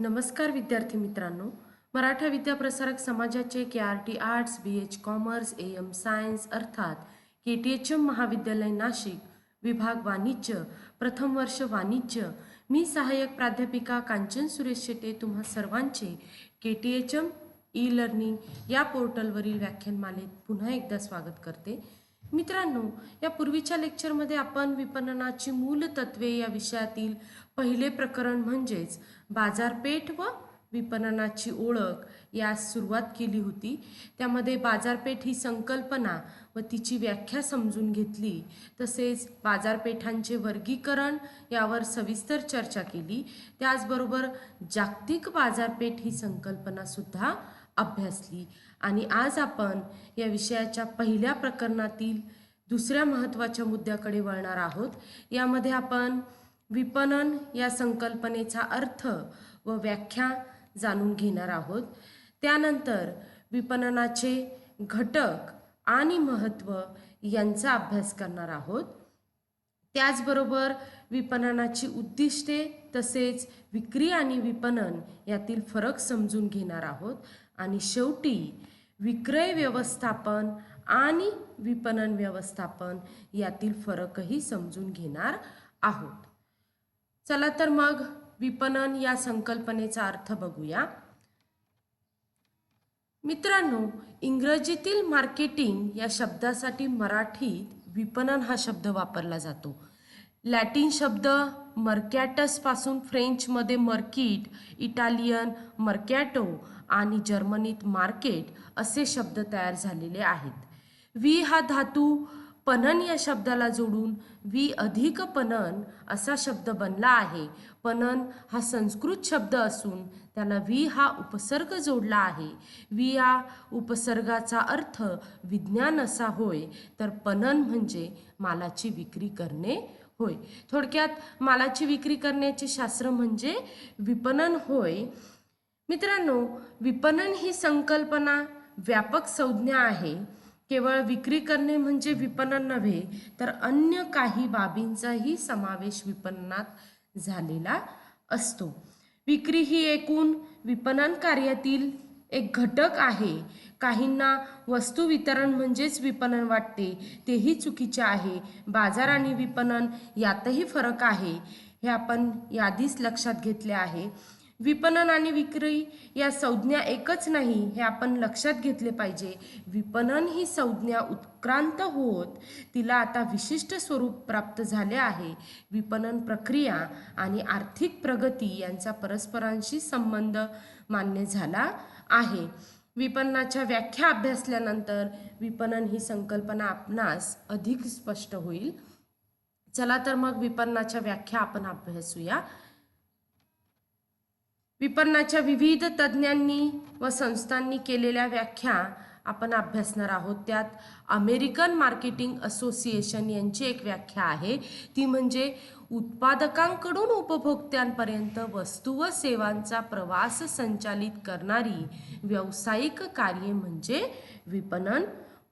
नमस्कार विद्यार्थी मित्रांनो. मराठा विद्याप्रसारक समाजाचे KRT arts, BH commerce, AM science अर्थात KTHM महाविद्यालय नाशिक, विभाग वाणिज्य, प्रथम वर्ष वाणिज्य. मी सहाय्यक प्राध्यापिका कांचन सुरेश शेटे तुम्हा सर्वांचे KTHM ई-लर्निंग या पोर्टलवरील व्याख्यानमालेत पुन्हा एकदा स्वागत करते. मित्रांनो, या पूर्वीच्या लेक्चरमध्ये आपण विपणनाची मूल तत्वे या विषयातील पहिले प्रकरण म्हणजेच बाजारपेठ व विपणनाची ओळख यास सुरुवात केली होती. त्यामध्ये बाजारपेठ ही संकल्पना व तिची व्याख्या समजून घेतली. तसेच बाजारपेठांचे वर्गीकरण यावर सविस्तर चर्चा केली. त्याचबरोबर जागतिक बाजारपेठ ही संकल्पना सुद्धा अभ्यासली. आणि आज आपण या विषयाच्या पहिल्या प्रकरणातील दुसऱ्या महत्त्वाच्या मुद्द्याकडे वळणार आहोत. यामध्ये आपण विपणन या संकल्पनेचा अर्थ व व्याख्या जाणून घेणार आहोत. त्यानंतर विपणनाचे घटक आणि महत्त्व यांचा अभ्यास करणार आहोत. त्याचबरोबर विपणनाची उद्दिष्टे तसेच विक्री आणि विपणन यातील फरक समजून घेणार आहोत. आणि शेवटी विक्रय व्यवस्थापन आणि विपणन व्यवस्थापन यातील फरकही समजून घेणार आहोत. चला तर मग विपणन या संकल्पनेचा अर्थ बघूया. मित्रांनो, इंग्रजीतील मार्केटिंग या शब्दासाठी मराठीत विपणन हा शब्द वापरला जातो. लॅटिन शब्द मर्कॅटस पासून फ्रेंचमध्ये मर्किट, इटालियन मर्कॅटो आणि जर्मनीत मार्केट असे शब्द तयार झालेले आहेत. वी हा धातू पणन या शब्दाला जोडून वी अधिक पणन असा शब्द बनला आहे. पणन हा संस्कृत शब्द असून त्याला वी हा उपसर्ग जोडला आहे. वी या उपसर्गाचा अर्थ विज्ञान असा होय, तर पणन म्हणजे मालाची विक्री करणे होय. थोडक्यात मालाची विक्री करण्याचे शास्त्र म्हणजे विपणन होय. मित्रांनो, विपणन ही संकल्पना व्यापक संज्ञा आहे. केवळ विक्री करणे म्हणजे विपणन नव्हे, तर अन्य काही बाबींचाही समावेश विपणनात झालेला असतो. विक्री ही एकूण विपणन कार्यातील एक घटक आहे. काहींना वस्तू वितरण म्हणजेच विपणन वाटते, तेही चुकीचे आहे. बाजार आणि विपणन यातही फरक आहे, हे आपण याआधीच लक्षात घेतले आहे. विपणन आणि विक्री या संज्ञा एकच नाही, हे आपण लक्षात घेतले पाहिजे. विपणन ही संज्ञा उत्क्रांत होत तिला आता विशिष्ट स्वरूप प्राप्त झाले आहे. विपणन प्रक्रिया आणि आर्थिक प्रगती यांचा परस्परांशी संबंध मान्य झाला आहे. विपणनाच्या व्याख्या अभ्यासल्यानंतर विपणन ही संकल्पना आपणास अधिक स्पष्ट होईल. चला तर मग विपणनाच्या व्याख्या आपण अभ्यासूया. विपणनाच्या विविध तज्ज्ञांनी व संस्थांनी केलेल्या व्याख्या आपण अभ्यासणार आहोत. त्यात अमेरिकन मार्केटिंग असोसिएशन यांची एक व्याख्या आहे. ती म्हणजे उत्पादकांकडून उपभोक्त्यांपर्यंत वस्तू व सेवांचा प्रवास संचालित करणारी व्यावसायिक कार्ये म्हणजे विपणन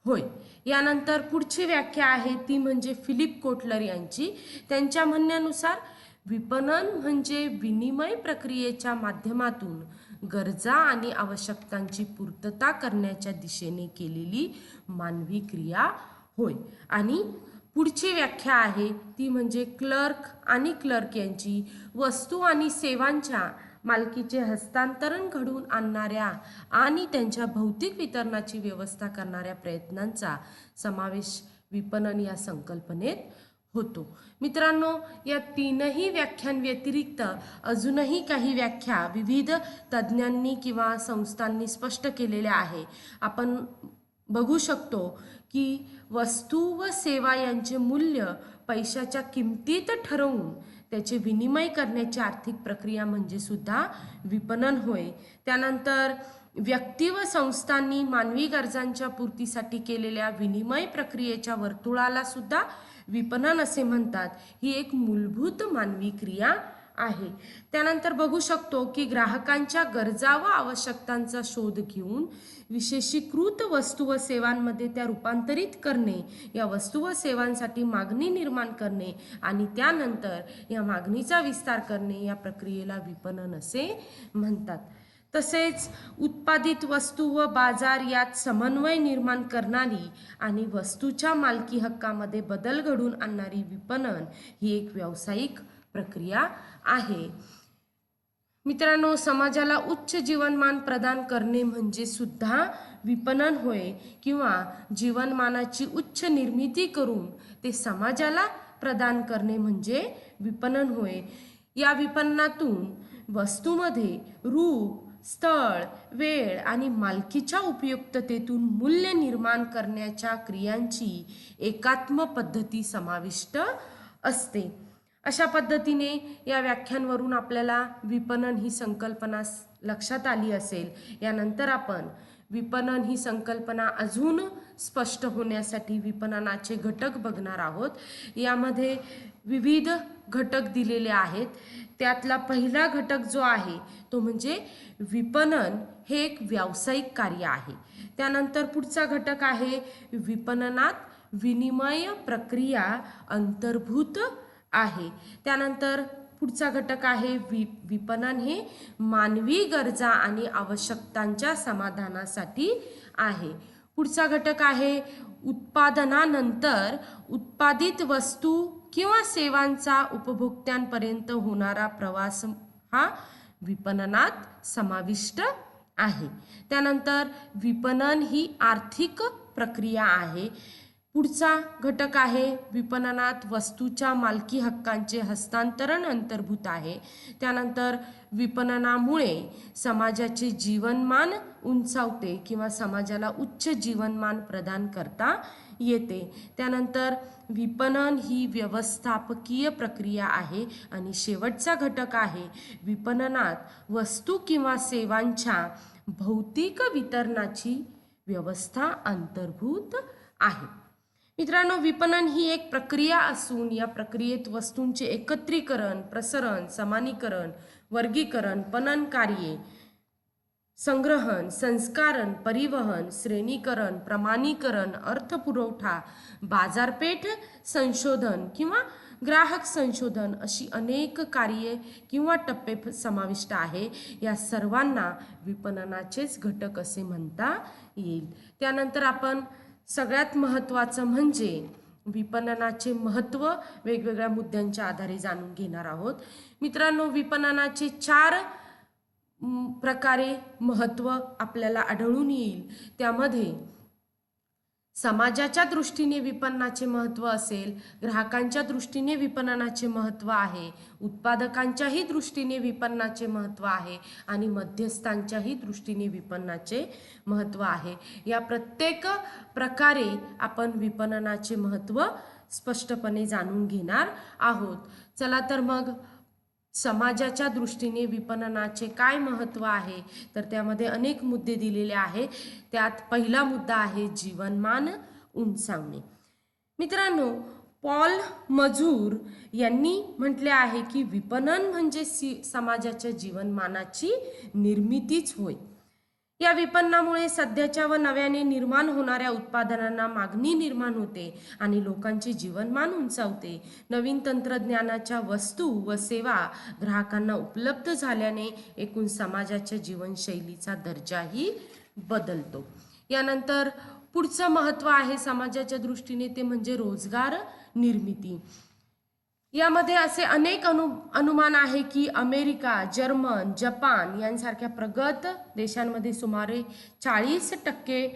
होय. यानंतर पुढची व्याख्या आहे ती म्हणजे फिलिप कोटलर यांची. त्यांच्या म्हणण्यानुसार विपणन म्हणजे विनिमय प्रक्रियेच्या माध्यमातून गरजा आणि आवश्यकतांची पूर्तता करण्याच्या दिशेने केलेली मानवी क्रिया होय. आणि पुढची व्याख्या आहे ती म्हणजे क्लर्क आणि क्लर्क यांची. वस्तू आणि सेवांच्या मालकीचे हस्तांतरण घडवून आणणाऱ्या आणि त्यांच्या भौतिक वितरणाची व्यवस्था करणाऱ्या प्रयत्नांचा समावेश विपणन या संकल्पनेत होतो. मित्रांनो, या तीनही व्याख्यांव्यतिरिक्त अजूनही काही व्याख्या विविध तज्ज्ञांनी किंवा संस्थांनी स्पष्ट केलेल्या आहे. आपण बघू शकतो की वस्तू व सेवा यांचे मूल्य पैशाच्या किमतीत ठरवून त्याचे विनिमय करण्याची आर्थिक प्रक्रिया म्हणजे सुद्धा विपणन होय. त्यानंतर व्यक्ती व संस्थांनी मानवी गरजांच्या पूर्तीसाठी केलेल्या विनिमय प्रक्रियेच्या वर्तुळाला सुद्धा विपणन असे म्हणतात. ही एक मूलभूत मानवी क्रिया आहे. त्यानंतर बघू शकतो की ग्राहकांच्या गरजा व आवश्यकतांचा शोध घेऊन विशेषीकृत वस्तू व सेवांमध्ये त्या रूपांतरित करणे, या वस्तू व सेवांसाठी मागणी निर्माण करणे आणि त्यानंतर या मागणीचा विस्तार करणे, या प्रक्रियेला विपणन असे म्हणतात. तसेच उत्पादित वस्तू व बाजार यात समन्वय निर्माण करणारी आणि वस्तूच्या मालकी हक्कामध्ये बदल घडवून आणणारी विपणन ही एक व्यावसायिक प्रक्रिया आहे. मित्रांनो, समाजाला उच्च जीवनमान प्रदान करणे म्हणजे सुद्धा विपणन होय, किंवा जीवनमानाची उच्च निर्मिती करून ते समाजाला प्रदान करणे म्हणजे विपणन होय. या विपणनातून वस्तूमध्ये रूप, स्थळ, वेळ आणि मालकीच्या उपयुक्ततेतून मूल्य निर्माण करण्याच्या क्रियांची एकात्म पद्धती समाविष्ट असते. अशा पद्धतीने या व्याख्यांवरून आपल्याला विपणन ही संकल्पना लक्षात आली असेल. यानंतर आपण विपणन ही संकल्पना अजून स्पष्ट होण्यासाठी विपणनाचे घटक बघणार आहोत. यामध्ये विविध घटक दिलेले आहेत. त्यातला पहिला घटक जो आहे तो म्हणजे विपणन हे एक व्यावसायिक कार्य आहे. त्यानंतर पुढचा घटक आहे विपणनात विनिमय प्रक्रिया अंतर्भूत आहे. त्यानंतर पुढचा घटक आहे विपणन हे मानवी गरजा आणि आवश्यकतांच्या समाधानासाठी आहे. पुढचा घटक आहे उत्पादनानंतर उत्पादित वस्तू किंवा सेवांचा उपभोक्त्यांपर्यंत होणारा प्रवास हा विपणनात समाविष्ट आहे. त्यानंतर विपणन ही आर्थिक प्रक्रिया आहे. पुढचा घटक आहे विपणनात वस्तूच्या मालकी हक्कांचे हस्तांतरण अंतर्भूत आहे. त्यानंतर विपणनामुळे समाजाचे जीवनमान उंचावते किंवा समाजाला उच्च जीवनमान प्रदान करता येते. त्यानंतर विपणन ही व्यवस्थापकीय प्रक्रिया आहे. आणि शेवटचा घटक आहे विपणनात वस्तू किंवा सेवांच्या भौतिक वितरणाची व्यवस्था अंतर्भूत आहे. मित्रांनो, विपणन ही एक प्रक्रिया असून या प्रक्रियेत वस्तूंचे एकत्रीकरण, प्रसरण, समानीकरण, वर्गीकरण, पणन कार्ये, संग्रहण, संस्करण, परिवहन, श्रेणीकरण, प्रमाणीकरण, अर्थपुरवठा, बाजारपेठ संशोधन किंवा ग्राहक संशोधन अशी अनेक कार्ये किंवा टप्पे समाविष्ट आहे. या सर्वांना विपणनाचेच घटक असे म्हणता येईल. त्यानंतर आपण सगळ्यात महत्त्वाचं म्हणजे विपणनाचे महत्त्व वेगवेगळ्या मुद्द्यांच्या आधारे जाणून घेणार आहोत. मित्रांनो, विपणनाचे 4 प्रकारे महत्त्व आपल्याला आढळून येईल. त्यामध्ये समाजाच्या दृष्टीने विपणनाचे महत्त्व असेल, ग्राहकांच्या दृष्टीने विपणनाचे महत्त्व आहे, उत्पादकांच्याही दृष्टीने विपणनाचे महत्त्व आहे आणि मध्यस्थांच्याही दृष्टीने विपणनाचे महत्त्व आहे. या प्रत्येक प्रकारे आपण विपणनाचे महत्त्व स्पष्टपणे जाणून घेणार आहोत. चला तर मग समाजाच्या दृष्टीने विपणनाचे काय महत्त्व आहे, तर त्यामध्ये अनेक मुद्दे दिलेले आहेत. त्यात पहिला मुद्दा आहे जीवनमान उंचावणे. मित्रांनो, पॉल मजूर यांनी म्हटले आहे की विपणन म्हणजे समाजाच्या जीवनमानाची निर्मितीच होय. या विपणनामुळे सध्याच्या व नव्याने निर्माण होणाऱ्या उत्पादनांना मागणी निर्माण होते आणि लोकांचे जीवनमान उंचावते. नवीन तंत्रज्ञानाच्या वस्तू व सेवा ग्राहकांना उपलब्ध झाल्याने एकूण समाजाच्या जीवनशैलीचा दर्जाही बदलतो. यानंतर पुढचं महत्त्व आहे समाजाच्या दृष्टीने ते म्हणजे रोजगार निर्मिती. यामध्ये असे अनेक अनुमान आहे की अमेरिका, जर्मन, जपान यांसारख्या प्रगत देशांमध्ये सुमारे 40%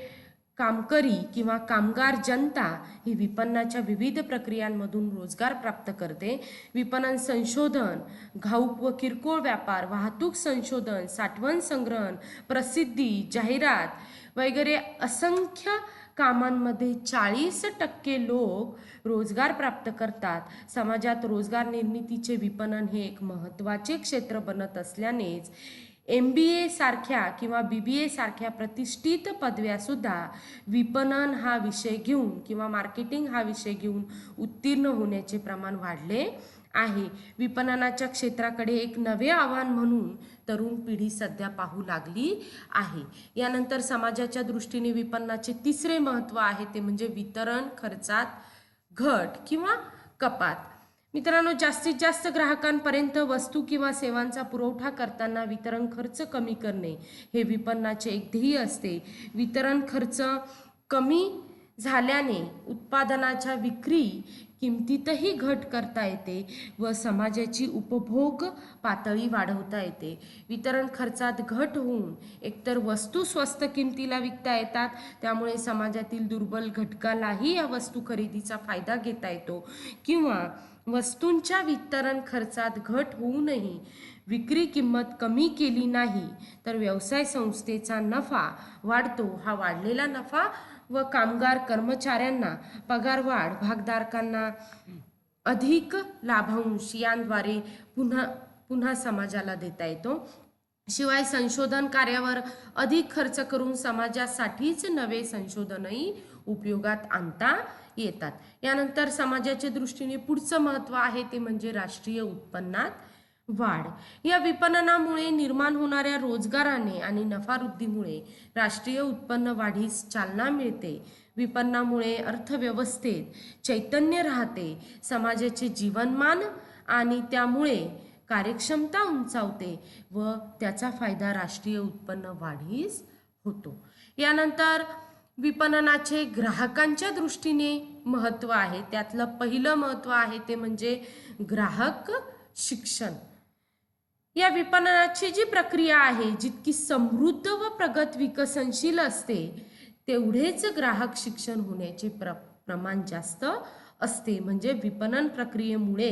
कामकरी किंवा कामगार जनता ही विपणनाच्या विविध प्रक्रियांमधून रोजगार प्राप्त करते. विपणन संशोधन, घाऊक व किरकोळ व्यापार, वाहतूक संशोधन, साठवण संग्रहण, प्रसिद्धी, जाहिरात वगैरे असंख्य कामांमध्ये 40% लोक रोजगार प्राप्त करतात. समाजात रोजगार निर्मितीचे विपणन हे एक महत्त्वाचे क्षेत्र बनत असल्यानेच MBA सारख्या किंवा BBA सारख्या प्रतिष्ठित पदव्यासुद्धा विपणन हा विषय घेऊन किंवा मार्केटिंग हा विषय घेऊन उत्तीर्ण होण्याचे प्रमाण वाढले आहे. विपणनाच्या क्षेत्राकडे एक नवे आव्हान म्हणून तरुण पिढी सध्या पाहू लागली आहे. यानंतर समाजाच्या दृष्टीने विपणनाचे तिसरे महत्त्व आहे ते म्हणजे वितरण खर्चात घट किंवा कपात. मित्रांनो, जास्तीत जास्त ग्राहकांपर्यंत वस्तू किंवा सेवांचा पुरवठा करताना वितरण खर्च कमी करणे हे विपणनाचे एक ध्येय असते. वितरण खर्च कमी झाल्याने उत्पादनाच्या विक्री किमतीतही घट करता येते व समाजाची उपभोग पातळी वाढवता येते. वितरण खर्चात घट होऊन एकतर वस्तू स्वस्त किमतीला विकता येतात, त्यामुळे समाजातील दुर्बल घटकालाही या वस्तू खरेदीचा फायदा घेता येतो, किंवा वस्तूंच्या वितरण खर्चात घट होऊनही विक्री किंमत कमी केली नाही तर व्यवसाय संस्थेचा नफा वाढतो. हा वाढलेला नफा व कामगार कर्मचाऱ्यांना पगारवाढ, भागधारकांना अधिक लाभांश यांद्वारे पुन्हा समाजाला देता येतो. शिवाय संशोधन कार्यावर अधिक खर्च करून समाजासाठीच नवे संशोधनही उपयोगात आणता येतात. यानंतर समाजाच्या दृष्टीने पुढचं महत्त्व आहे ते म्हणजे राष्ट्रीय उत्पन्नात वाढ. या विपणनामुळे निर्माण होणाऱ्या रोजगाराने आणि नफावृद्धीमुळे राष्ट्रीय उत्पन्न वाढीस चालना मिळते. विपणनामुळे अर्थव्यवस्थेत चैतन्य राहते, समाजाचे जीवनमान आणि त्यामुळे कार्यक्षमता उंचावते व त्याचा फायदा राष्ट्रीय उत्पन्न वाढीस होतो. यानंतर विपणनाचे ग्राहकांच्या दृष्टीने महत्त्व आहे. त्यातलं पहिलं महत्त्व आहे ते म्हणजे ग्राहक शिक्षण. या विपणनाची जी प्रक्रिया आहे जितकी समृद्ध व प्रगत विकसनशील असते तेवढेच ग्राहक शिक्षण होण्याचे प्रमाण जास्त असते. म्हणजे विपणन प्रक्रियेमुळे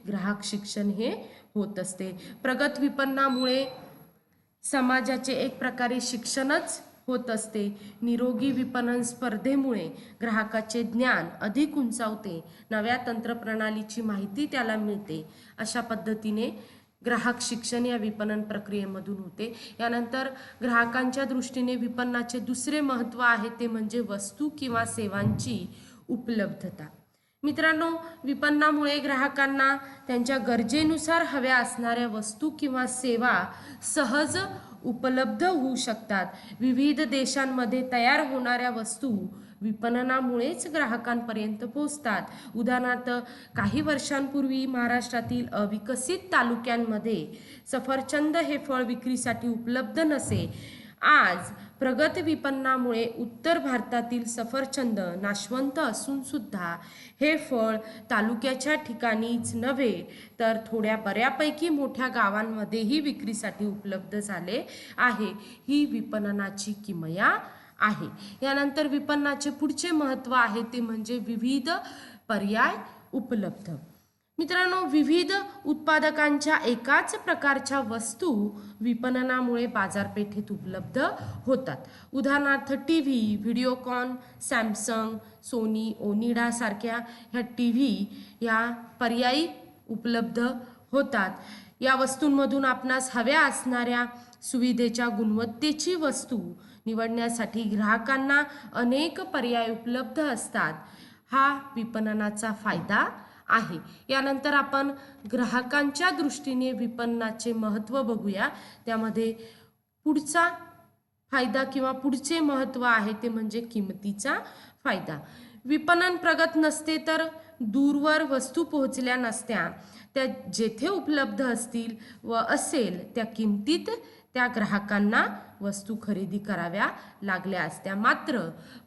ग्राहक शिक्षण हे होत असते. प्रगत विपणनामुळे समाजाचे एक प्रकारे शिक्षणच होत असते. निरोगी विपणन स्पर्धेमुळे ग्राहकाचे ज्ञान अधिक उंचावते, नव्या तंत्रप्रणालीची माहिती त्याला मिळते. अशा पद्धतीने ग्राहक शिक्षण या विपणन प्रक्रियेमधून होते. यानंतर ग्राहकांच्या दृष्टीने विपणनाचे दुसरे महत्त्व आहे ते म्हणजे वस्तू किंवा सेवांची उपलब्धता. मित्रांनो, विपणनामुळे ग्राहकांना त्यांच्या गरजेनुसार हव्या असणाऱ्या वस्तू किंवा सेवा सहज उपलब्ध होऊ शकतात. विविध देशांमध्ये तयार होणाऱ्या वस्तू विपणनामुळेच ग्राहकांपर्यंत पोहोचतात. उदाहरणार्थ, काही वर्षांपूर्वी महाराष्ट्रातील अविकसित तालुक्यांमध्ये सफरचंद हे फळ विक्रीसाठी उपलब्ध नसे. आज प्रगत विपणनामुळे उत्तर भारतातील सफरचंद नाशवंत असून सुद्धा हे फळ तालुक्याच्या ठिकाणीच नव्हे तर थोड्या बऱ्यापैकी मोठ्या गावांमध्येही विक्रीसाठी उपलब्ध झाले आहे. ही विपणनाची किमया आहे. यानंतर विपणनाचे पुढचे महत्त्व आहे ते म्हणजे विविध पर्याय उपलब्ध. मित्रांनो, विविध उत्पादकांच्या एकाच प्रकारच्या वस्तू विपणनामुळे बाजारपेठेत उपलब्ध होतात. उदाहरणार्थ, TV, Videocon, Samsung, Sony, Onida सारख्या ह्या टीव्ही या पर्यायी उपलब्ध होतात. या वस्तूंमधून आपणास हव्या असणाऱ्या सुविधेच्या गुणवत्तेची वस्तू निवडण्यासाठी ग्राहकांना अनेक पर्याय उपलब्ध असतात. हा विपणनाचा फायदा आहे. यानंतर आपण ग्राहकांच्या दृष्टीने विपणनाचे महत्त्व बघूया. त्यामध्ये पुढचा फायदा किंवा पुढचे महत्त्व आहे ते म्हणजे किंमतीचा फायदा. विपणन प्रगत नसते तर दूरवर वस्तू पोहोचल्या नसत्या. त्या जेथे उपलब्ध असतील व असेल त्या किमतीत त्या ग्राहकांना वस्तू खरेदी कराव्या लागल्या असत्या. मात्र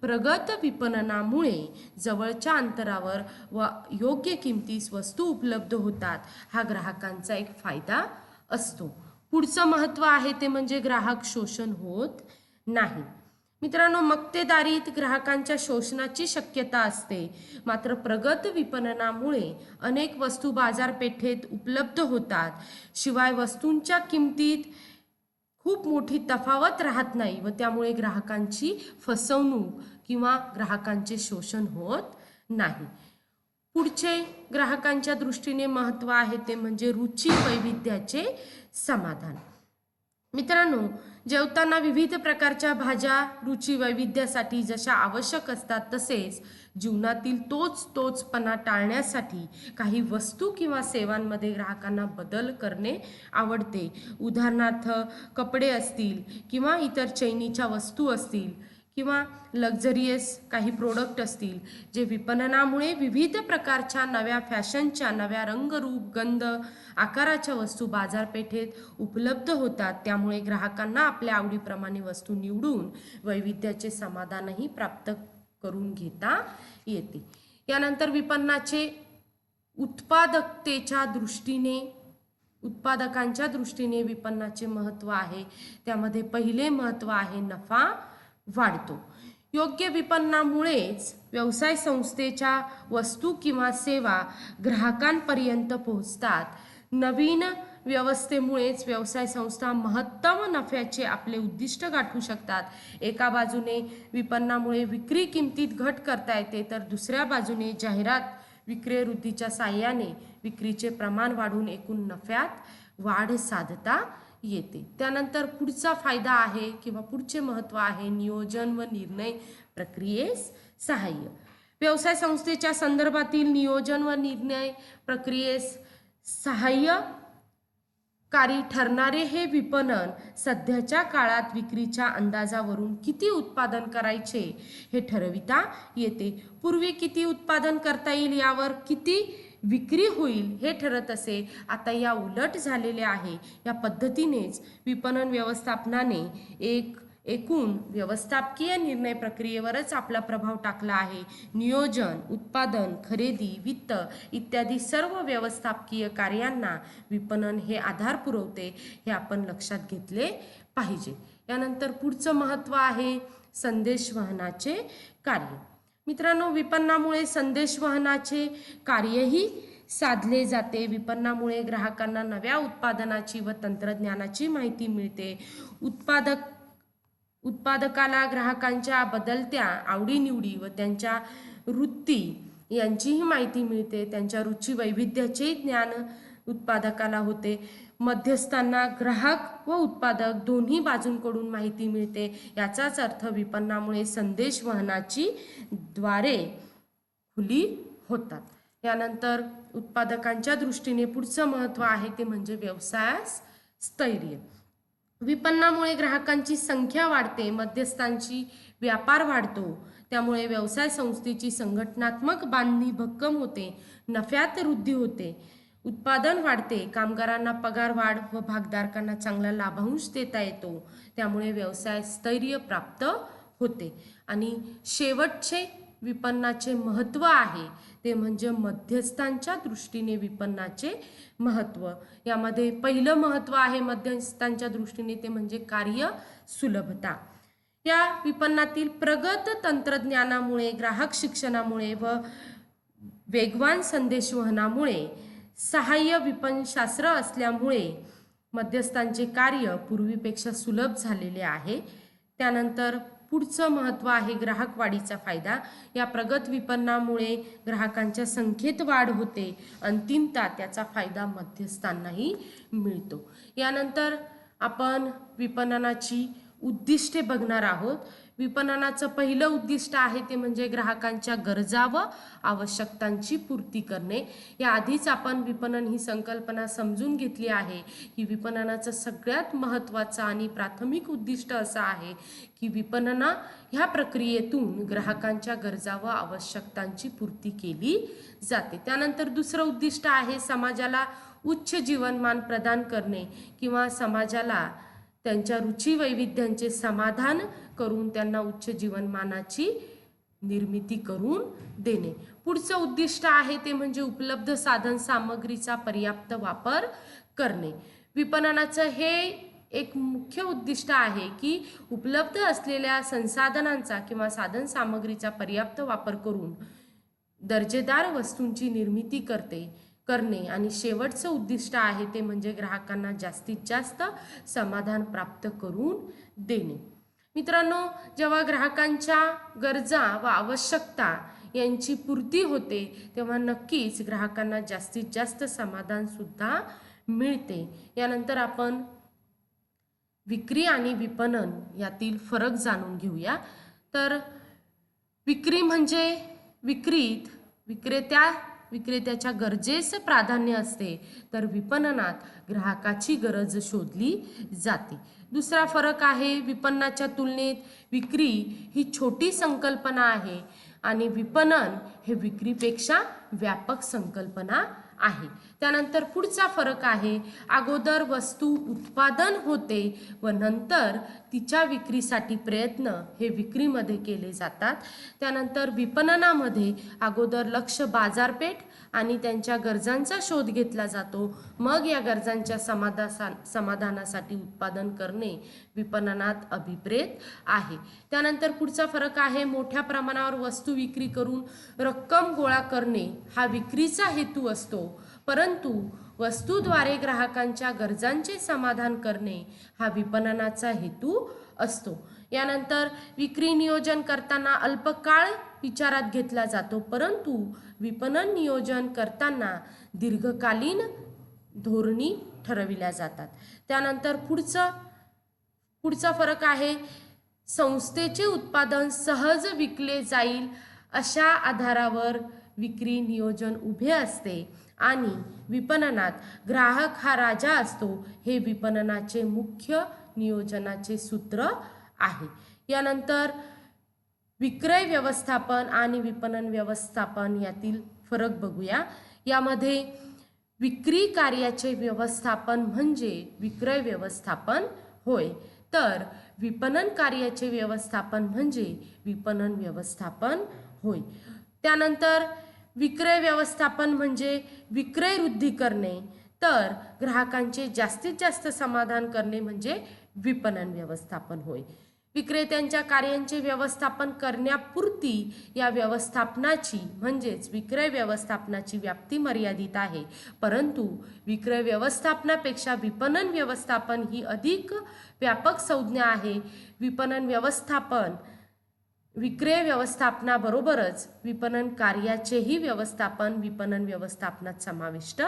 प्रगत विपणनामुळे जवळच्या अंतरावर व योग्य किमतीस वस्तू उपलब्ध होतात. हा ग्राहकांचा एक फायदा असतो. पुढचं महत्त्व आहे ते म्हणजे ग्राहक शोषण होत नाही. मित्रांनो, मक्तेदारीत ग्राहकांच्या शोषणाची शक्यता असते. मात्र प्रगत विपणनामुळे अनेक वस्तू बाजारपेठेत उपलब्ध होतात. शिवाय वस्तूंच्या किमतीत खूप मोठी तफावत राहत नाही व त्यामुळे ग्राहकांची फसवणूक किंवा ग्राहकांचे शोषण होत नाही. पुढचे ग्राहकांच्या दृष्टीने महत्त्व आहे ते म्हणजे रुची वैविध्याचे समाधान. मित्रांनो, जेवताना विविध प्रकारच्या भाज्या रुची वैविध्यासाठी जशा आवश्यक असतात, तसेच जीवनातील तोचपणा टाळण्यासाठी काही वस्तू किंवा सेवांमध्ये ग्राहकांना बदल करणे आवडते. उदाहरणार्थ, कपडे असतील किंवा इतर चैनीच्या वस्तू असतील किंवा लक्झरियस काही प्रोडक्ट असतील, जे विपणनामुळे विविध प्रकारच्या नव्या फॅशनच्या, नव्या रंगरूप, गंध, आकाराच्या वस्तू बाजारपेठेत उपलब्ध होतात. त्यामुळे ग्राहकांना आपल्या आवडीप्रमाणे वस्तू निवडून वैविध्याचे समाधानही प्राप्त करून घेता येते. यानंतर विपणनाचे उत्पादकांच्या दृष्टीने विपणनाचे महत्त्व आहे. त्यामध्ये पहिले महत्त्व आहे नफा वाढतो. योग्य विपणनामुळेच व्यवसाय संस्थेच्या वस्तू किंवा सेवा ग्राहकांपर्यंत पोहोचतात. नवीन व्यवस्थेमुळेच व्यवसाय संस्था महत्तम नफ्याचे आपले उद्दिष्ट गाठू शकतात. एका बाजूने विपणनामुळे विक्री किमतीत घट करता येते, तर दुसऱ्या बाजूने जाहिरात विक्रय वृद्धीच्या साहाय्याने विक्रीचे प्रमाण वाढून एकूण नफ्यात वाढ साधता येते. त्यानंतर पुढचा फायदा आहे किंवा पुढचे महत्त्व आहे नियोजन व निर्णय प्रक्रियेस सहाय्य. व्यवसाय संस्थेच्या संदर्भातील नियोजन व निर्णय प्रक्रियेस सहाय्यकारी ठरणारे हे विपणन सध्याच्या काळात विक्रीच्या अंदाजावरून किती उत्पादन करायचे हे ठरविता येते. पूर्वी किती उत्पादन करता येईल यावर किती विक्री होईल हे ठरत असे. आता या उलट झालेले आहे. या पद्धतीनेच विपणन व्यवस्थापनाने एकूण व्यवस्थापकीय निर्णय प्रक्रियेवरच आपला प्रभाव टाकला आहे. नियोजन, उत्पादन, खरेदी, वित्त इत्यादी सर्व व्यवस्थापकीय कार्यांना विपणन हे आधार पुरवते, हे आपण लक्षात घेतले पाहिजे. यानंतर पुढचं महत्त्व आहे संदेशवहनाचे कार्य. मित्रांनो, विपणनामुळे संदेशवहनाचे कार्यही साधले जाते. विपणनामुळे ग्राहकांना नव्या उत्पादनाची व तंत्रज्ञानाची माहिती मिळते. उत्पादकाला ग्राहकांच्या बदलत्या आवडीनिवडी व त्यांच्या वृत्ती यांचीही माहिती मिळते. त्यांच्या रुची वैविध्याचे ज्ञान उत्पादकाला होते. मध्यस्थांना ग्राहक व उत्पादक दोन्ही बाजूंकडून माहिती मिळते. याचाच अर्थ विपणनामुळे संदेशवहनाची द्वारे खुली होतात. यानंतर उत्पादकांच्या दृष्टीने पुढचं महत्त्व आहे ते म्हणजे व्यवसायास स्थैर्य. विपणनामुळे ग्राहकांची संख्या वाढते, मध्यस्थांची व्यापार वाढतो. त्यामुळे व्यवसाय संस्थेची संघटनात्मक बांधणी भक्कम होते, नफ्यात वृद्धी होते, उत्पादन वाढते, कामगारांना पगार वाढ व भागधारकांना चांगला लाभांश देता येतो. त्यामुळे व्यवसाय स्थैर्य प्राप्त होते. आणि शेवटचे विपणनाचे महत्त्व आहे ते म्हणजे मध्यस्थांच्या दृष्टीने विपणनाचे महत्त्व. यामध्ये पहिलं महत्त्व आहे मध्यस्थांच्या दृष्टीने ते म्हणजे कार्य सुलभता. या विपणनातील प्रगत तंत्रज्ञानामुळे, ग्राहक शिक्षणामुळे व वेगवान संदेशवहनामुळे सहाय्य विपणनशास्त्र असल्यामुळे मध्यस्थांचे कार्य पूर्वीपेक्षा सुलभ झालेले आहे. त्यानंतर पुढचं महत्त्व आहे ग्राहक वाढीचा फायदा. या प्रगत विपणनामुळे ग्राहकांच्या संख्येत वाढ होते. अंतिमतः त्याचा फायदा मध्यस्थांनाही मिळतो. यानंतर आपण विपणनाची उद्दिष्टे बघणार आहोत. विपणनाचं पहिलं उद्दिष्ट आहे ते म्हणजे ग्राहकांच्या गरजा व आवश्यकतांची पूर्ती करणे. याआधीच आपण विपणन ही संकल्पना समजून घेतली आहे की विपणनाचं सगळ्यात महत्त्वाचं आणि प्राथमिक उद्दिष्ट असं आहे की विपणना ह्या प्रक्रियेतून ग्राहकांच्या गरजा व आवश्यकतांची पूर्ती केली जाते. त्यानंतर दुसरं उद्दिष्ट आहे समाजाला उच्च जीवनमान प्रदान करणे किंवा समाजाला त्यांच्या रुची वैविध्यांचे समाधान करून त्यांना उच्च जीवनमानाची निर्मिती करून देणे. पुढचं उद्दिष्ट आहे ते म्हणजे उपलब्ध साधन सामग्रीचा पर्याप्त वापर करणे. विपणनाचं हे एक मुख्य उद्दिष्ट आहे की उपलब्ध असलेल्या संसाधनांचा किंवा साधन सामग्रीचा पर्याप्त वापर करून दर्जेदार वस्तूंची निर्मिती करणे. आणि शेवटचं उद्दिष्ट आहे ते म्हणजे ग्राहकांना जास्तीत जास्त समाधान प्राप्त करून देणे. मित्रांनो, जेव्हा ग्राहकांच्या गरजा व आवश्यकता यांची पूर्ती होते तेव्हा नक्कीच ग्राहकांना जास्तीत जास्त समाधान सुद्धा मिळते. यानंतर आपण विक्री आणि विपणन यातील फरक जाणून घेऊया. तर विक्री म्हणजे विक्रेत्याच्या गरजेस प्राधान्य असते, तर विपणनात ग्राहकाची गरज शोधली जाते. दुसरा फरक आहे, विपणनाच्या तुलनेत विक्री ही छोटी संकल्पना आहे आणि विपणन हे विक्रीपेक्षा व्यापक संकल्पना आहे. त्यानंतर पुढचा फरक आहे, अगोदर वस्तू उत्पादन होते व नंतर तिच्या विक्रीसाठी प्रयत्न हे विक्रीमध्ये केले जातात. त्यानंतर विपणनामध्ये अगोदर लक्ष्य बाजारपेठ आणि त्यांच्या गरजांचा शोध घेतला जातो, मग या गरजांच्या समाधानासाठी उत्पादन करणे विपणनात अभिप्रेत आहे. त्यानंतर पुढचा फरक आहे, मोठ्या प्रमाणावर वस्तू विक्री करून रक्कम गोळा करणे हा विक्रीचा हेतू असतो, परंतु वस्तूद्वारे ग्राहकांच्या गरजांचे समाधान करणे हा विपणनाचा हेतू असतो. यानंतर विक्री नियोजन करताना अल्पकाळ विचारात घेतला जातो, परंतु विपणन नियोजन करताना दीर्घकालीन धोरणे ठरविल्या जातात. त्यानंतर पुढचा फरक आहे, संस्थेचे उत्पादन सहज विकले जाईल अशा आधारावर विक्री नियोजन उभे असते आणि विपणनात ग्राहक हा राजा असतो, हे विपणनाचे मुख्य नियोजनाचे सूत्र आहे. यानंतर विक्रय व्यवस्थापन आणि विपणन व्यवस्थापन यातील फरक बघूया. यामध्ये विक्री कार्याचे व्यवस्थापन म्हणजे विक्रय व्यवस्थापन होय, तर विपणन कार्याचे व्यवस्थापन म्हणजे विपणन व्यवस्थापन होय. त्यानंतर विक्रय व्यवस्थापन म्हणजे विक्रय वृद्धी करणे, तर ग्राहकांचे जास्तीत जास्त समाधान करणे म्हणजे विपणन व्यवस्थापन होय. विक्रेत्यांच्या कार्यांचे व्यवस्थापन करण्यापुरती या व्यवस्थापनाची म्हणजेच विक्रय व्यवस्थापनाची व्याप्ती मर्यादित आहे, परंतु विक्रय व्यवस्थापनापेक्षा विपणन व्यवस्थापन ही अधिक व्यापक संज्ञा आहे. विपणन व्यवस्थापन विक्रय व्यवस्थापनाबरोबरच विपणन कार्याचेही व्यवस्थापन विपणन व्यवस्थापनात समाविष्ट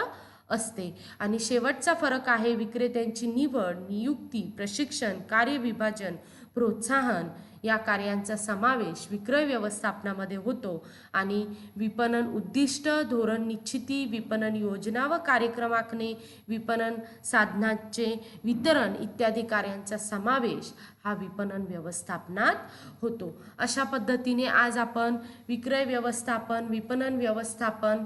असते. आणि शेवटचा फरक आहे, विक्रेत्यांची निवड, नियुक्ती, प्रशिक्षण, कार्यविभाजन, प्रोत्साहन या कार्यांचा समावेश विक्रय व्यवस्थापनामध्ये होतो आणि विपणन उद्दिष्ट, धोरण निश्चिती, विपणन योजना व कार्यक्रम आखणे, विपणन साधनांचे वितरण इत्यादी कार्यांचा समावेश हा विपणन व्यवस्थापनात होतो. अशा पद्धतीने आज आपण विक्रय व्यवस्थापन, विपणन व्यवस्थापन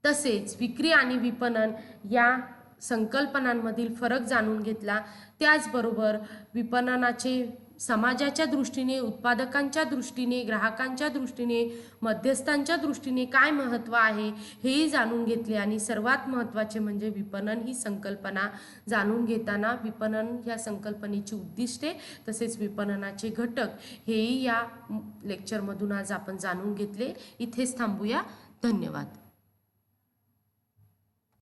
तसेच विक्री आणि विपणन या संकल्पनांमधील फरक जाणून घेतला. त्याचबरोबर विपणनाचे समाजाच्या दृष्टीने, उत्पादकांच्या दृष्टीने, ग्राहकांच्या दृष्टीने, मध्यस्थांच्या दृष्टीने काय महत्त्व आहे हेही जाणून घेतले. आणि सर्वात महत्त्वाचे म्हणजे विपणन ही संकल्पना जाणून घेताना विपणन ह्या संकल्पनेची उद्दिष्टे तसेच विपणनाचे घटक हेही या लेक्चरमधून आज आपण जाणून घेतले. इथेच थांबूया. धन्यवाद.